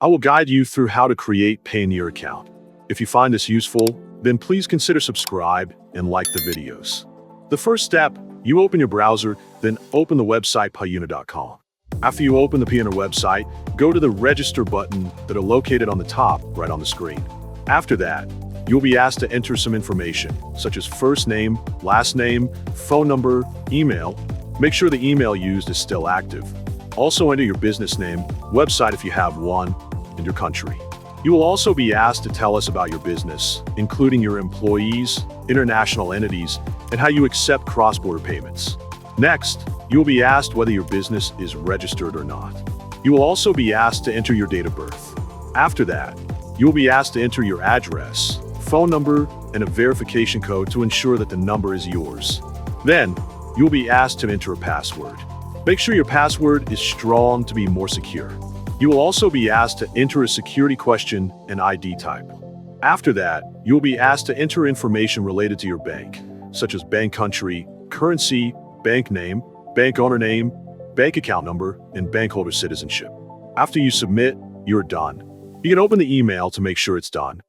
I will guide you through how to create Payoneer account. If you find this useful, then please consider subscribe and like the videos. The first step, you open your browser, then open the website payooner.com. After you open the Payoneer website, go to the register button that are located on the top right on the screen. After that, you'll be asked to enter some information, such as first name, last name, phone number, email. Make sure the email used is still active. Also enter your business name, website if you have one, and your country. You will also be asked to tell us about your business, including your employees, international entities, and how you accept cross-border payments. Next, you will be asked whether your business is registered or not. You will also be asked to enter your date of birth. After that, you will be asked to enter your address, phone number, and a verification code to ensure that the number is yours. Then, you will be asked to enter a password. Make sure your password is strong to be more secure. You will also be asked to enter a security question and ID type. After that, you will be asked to enter information related to your bank, such as bank country, currency, bank name, bank owner name, bank account number, and bank holder citizenship. After you submit, you're done. You can open the email to make sure it's done.